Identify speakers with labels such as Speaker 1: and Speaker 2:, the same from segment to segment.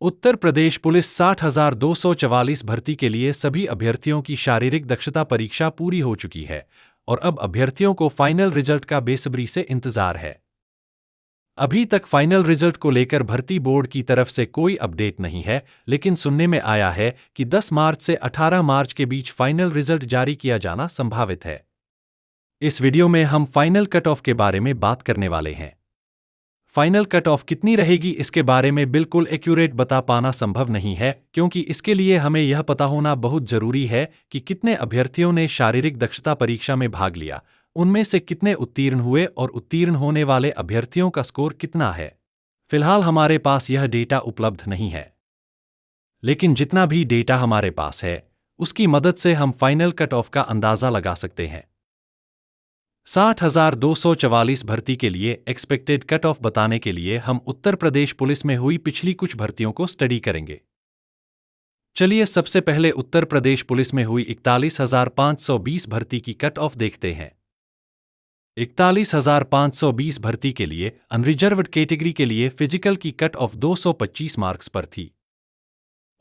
Speaker 1: Uttar Pradesh police 60,244 भर्ती के लिए सभी अभ्यर्थियों की शारीरिक दक्षता परीक्षा पूरी हो चुकी है और अब अभ्यर्थियों को फाइनल रिजल्ट का बेसब्री से इंतजार है। अभी तक फाइनल रिजल्ट को लेकर भर्ती बोर्ड की तरफ से कोई अपडेट नहीं है, लेकिन सुनने में आया है कि 10 मार्च से 18 मार्च के बीच फाइनल रिजल्ट जारी किया जाना संभावित है। इस वीडियो में हम फाइनल कट ऑफ के बारे में बात करने वाले हैं। फाइनल कट ऑफ कितनी रहेगी इसके बारे में बिल्कुल एक्यूरेट बता पाना संभव नहीं है, क्योंकि इसके लिए हमें यह पता होना बहुत जरूरी है कि कितने अभ्यर्थियों ने शारीरिक दक्षता परीक्षा में भाग लिया, उनमें से कितने उत्तीर्ण हुए और उत्तीर्ण होने वाले अभ्यर्थियों का स्कोर कितना है। फिलहाल हमारे पास यह डेटा उपलब्ध नहीं है, लेकिन जितना भी डेटा हमारे पास है उसकी मदद से हम फाइनल कट ऑफ का अंदाजा लगा सकते हैं। 60,244 भर्ती के लिए एक्सपेक्टेड कट ऑफ बताने के लिए हम उत्तर प्रदेश पुलिस में हुई पिछली कुछ भर्तियों को स्टडी करेंगे। चलिए सबसे पहले उत्तर प्रदेश पुलिस में हुई 41,520 भर्ती की कट ऑफ देखते हैं। 41,520 भर्ती के लिए अनरिजर्व्ड कैटेगरी के लिए फिजिकल की कट ऑफ 225 मार्क्स पर थी।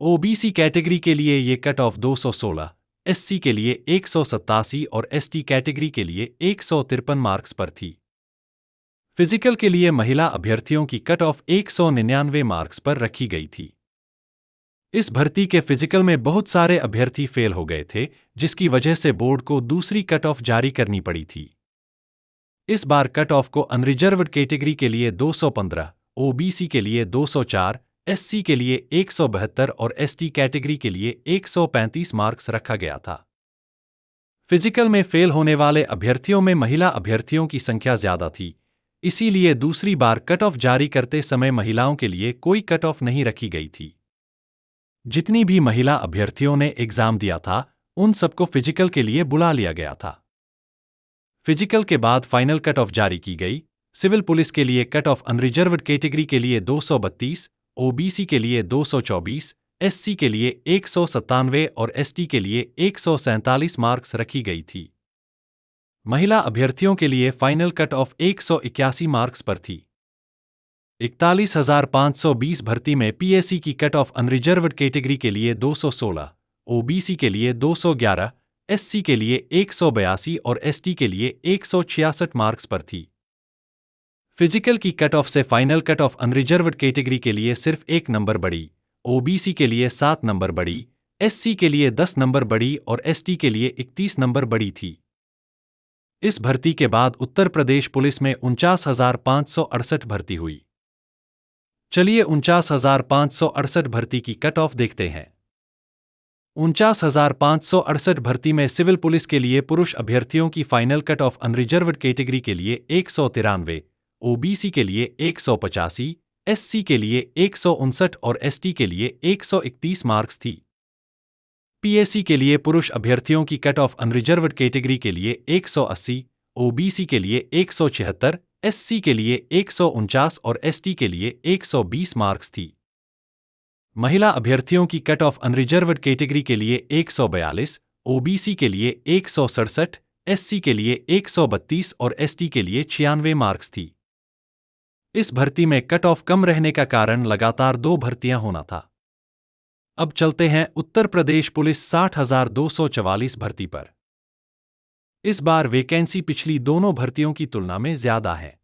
Speaker 1: ओबीसी कैटेगरी के लिए ये कट ऑफ 216, एससी के लिए 187 और एसटी कैटेगरी के लिए 153 मार्क्स पर थी। फिजिकल के लिए महिला अभ्यर्थियों की कट ऑफ 199 मार्क्स पर रखी गई थी। इस भर्ती के फिजिकल में बहुत सारे अभ्यर्थी फेल हो गए थे, जिसकी वजह से बोर्ड को दूसरी कट ऑफ जारी करनी पड़ी थी। इस बार कट ऑफ को अनरिजर्व्ड कैटेगरी के लिए 215, ओबीसी के लिए 204, एससी के लिए 172 और एसटी कैटेगरी के लिए 135 मार्क्स रखा गया था। फिजिकल में फेल होने वाले अभ्यर्थियों में महिला अभ्यर्थियों की संख्या ज्यादा थी, इसीलिए दूसरी बार कट ऑफ जारी करते समय महिलाओं के लिए कोई कट ऑफ नहीं रखी गई थी। जितनी भी महिला अभ्यर्थियों ने एग्जाम दिया था उन सबको फिजिकल के लिए बुला लिया गया था। फिजिकल के बाद फाइनल कट ऑफ जारी की गई। सिविल पुलिस के लिए कट ऑफ अनरिजर्व्ड कैटेगरी के लिए 232, ओबीसी के लिए 224, एससी के लिए 197 और एसटी के लिए 147 मार्क्स रखी गई थी। महिला अभ्यर्थियों के लिए फाइनल कट ऑफ 181 मार्क्स पर थी। 41,520 भर्ती में पीएससी की कट ऑफ अनरिजर्व्ड कैटेगरी के लिए 216, ओबीसी के लिए 211, एससी के लिए 182 और एसटी के लिए 166 मार्क्स पर थी। फिजिकल की कट ऑफ से final cut off unreserved category के लिए सिर्फ 1 नंबर बढ़ी, ओबीसी के लिए 7 नंबर बढ़ी, एससी के लिए 10 नंबर बढ़ी और एसटी के लिए 31 नंबर बढ़ी थी। इस भर्ती के बाद उत्तर प्रदेश पुलिस में 49,568 भर्ती हुई। चलिए 49,568 भर्ती की कट ऑफ देखते हैं। 49,568 भर्ती में सिविल पुलिस के लिए पुरुष अभ्यर्थियों की final cut off unreserved category के लिए 193, ओबीसी के लिए 185, एससी के लिए 159 और एसटी के लिए 131 मार्क्स थी। पीएससी के लिए पुरुष अभ्यर्थियों की कट ऑफ अनरिजर्व्ड कैटेगरी के लिए 180, ओबीसी के लिए 176, एससी के लिए 149 और एसटी के लिए 120 मार्क्स थी। महिला अभ्यर्थियों की कट ऑफ अनरिजर्व्ड कैटेगरी के लिए 142, ओबीसी के लिए 167, एससी के लिए 132 और एसटी के लिए 96 मार्क्स थी। इस भर्ती में कट ऑफ कम रहने का कारण लगातार 2 भर्तियां होना था। अब चलते हैं उत्तर प्रदेश पुलिस 60,244 भर्ती पर। इस बार वैकेंसी पिछली दोनों भर्तियों की तुलना में ज्यादा है।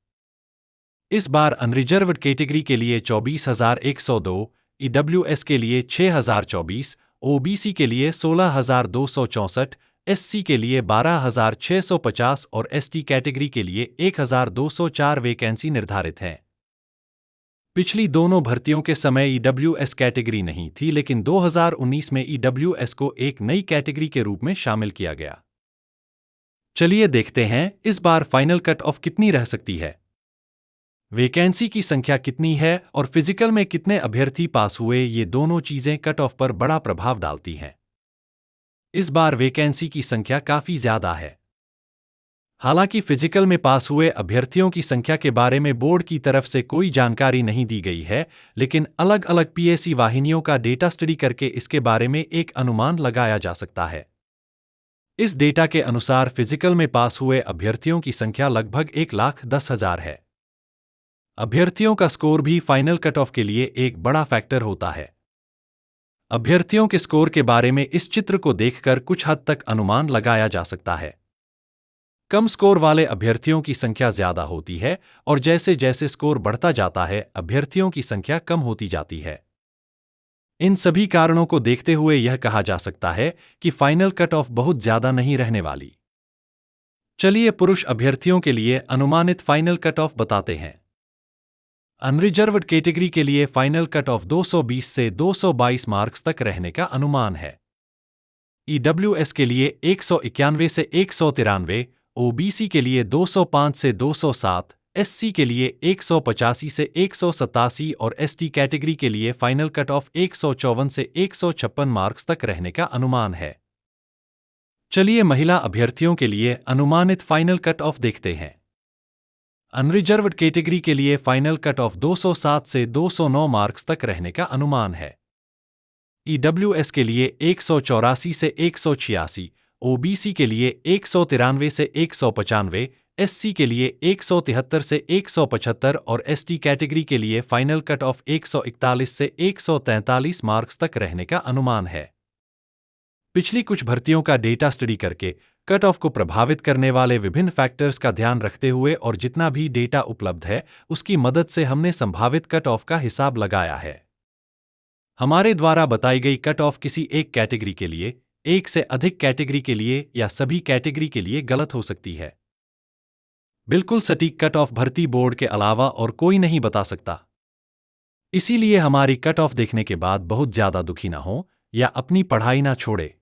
Speaker 1: इस बार अनरिजर्व्ड कैटेगरी के लिए 24,102, ईडब्ल्यूएस के लिए 6,024, ओबीसी के लिए 16,264, एससी के लिए 12,650 और एसटी कैटेगरी के लिए 1,204 वैकेंसी निर्धारित हैं। पिछली दोनों भर्तियों के समय ईडब्ल्यूएस कैटेगरी नहीं थी, लेकिन 2019 में ईडब्ल्यूएस को एक नई कैटेगरी के रूप में शामिल किया गया। चलिए देखते हैं इस बार फाइनल कट ऑफ कितनी रह सकती है, वैकेंसी की संख्या कितनी है और फिजिकल में कितने अभ्यर्थी पास हुए। ये दोनों चीजें कट ऑफ पर बड़ा प्रभाव डालती हैं। इस बार वैकेंसी की संख्या काफी ज्यादा है। हालांकि फिजिकल में पास हुए अभ्यर्थियों की संख्या के बारे में बोर्ड की तरफ से कोई जानकारी नहीं दी गई है, लेकिन अलग अलग पीएससी वाहिनियों का डेटा स्टडी करके इसके बारे में एक अनुमान लगाया जा सकता है। इस डेटा के अनुसार फिजिकल में पास हुए अभ्यर्थियों की संख्या लगभग 1,10,000 है। अभ्यर्थियों का स्कोर भी फाइनल कट ऑफ के लिए एक बड़ा फैक्टर होता है। अभ्यर्थियों के स्कोर के बारे में इस चित्र को देखकर कुछ हद तक अनुमान लगाया जा सकता है। कम स्कोर वाले अभ्यर्थियों की संख्या ज्यादा होती है और जैसे जैसे स्कोर बढ़ता जाता है, अभ्यर्थियों की संख्या कम होती जाती है। इन सभी कारणों को देखते हुए यह कहा जा सकता है कि फाइनल कट ऑफ बहुत ज्यादा नहीं रहने वाली। चलिए पुरुष अभ्यर्थियों के लिए अनुमानित फाइनल कट ऑफ बताते हैं। अनरिजर्व्ड कैटेगरी के लिए फाइनल कट ऑफ 220 से 222 मार्क्स तक रहने का अनुमान है। ईडब्ल्यूएस के लिए 191 से 193, ओबीसी के लिए 205 से 207, एससी के लिए 185 से 187 और एसटी कैटेगरी के लिए फाइनल कट ऑफ 154 से 156 मार्क्स तक रहने का अनुमान है। चलिए महिला अभ्यर्थियों के लिए अनुमानित फाइनल कट ऑफ देखते हैं। अनरिजर्व्ड कैटेगरी के लिए फाइनल कट ऑफ 207 से 209 मार्क्स तक रहने का अनुमान है। ईडब्ल्यूएस के लिए 184 से 186, ओबीसी के लिए 193 से 195, एससी के लिए 173 से 175 और एसटी कैटेगरी के लिए फाइनल कट ऑफ 141 से 143 मार्क्स तक रहने का अनुमान है। पिछली कुछ भर्तियों का डेटा स्टडी करके कट ऑफ को प्रभावित करने वाले विभिन्न फैक्टर्स का ध्यान रखते हुए और जितना भी डेटा उपलब्ध है उसकी मदद से हमने संभावित कट ऑफ का हिसाब लगाया है। हमारे द्वारा बताई गई कट ऑफ किसी एक कैटेगरी के लिए, एक से अधिक कैटेगरी के लिए या सभी कैटेगरी के लिए गलत हो सकती है। बिल्कुल सटीक कट ऑफ भर्ती बोर्ड के अलावा और कोई नहीं बता सकता। इसीलिए हमारी कट ऑफ देखने के बाद बहुत ज्यादा दुखी ना हो या अपनी पढ़ाई ना छोड़े।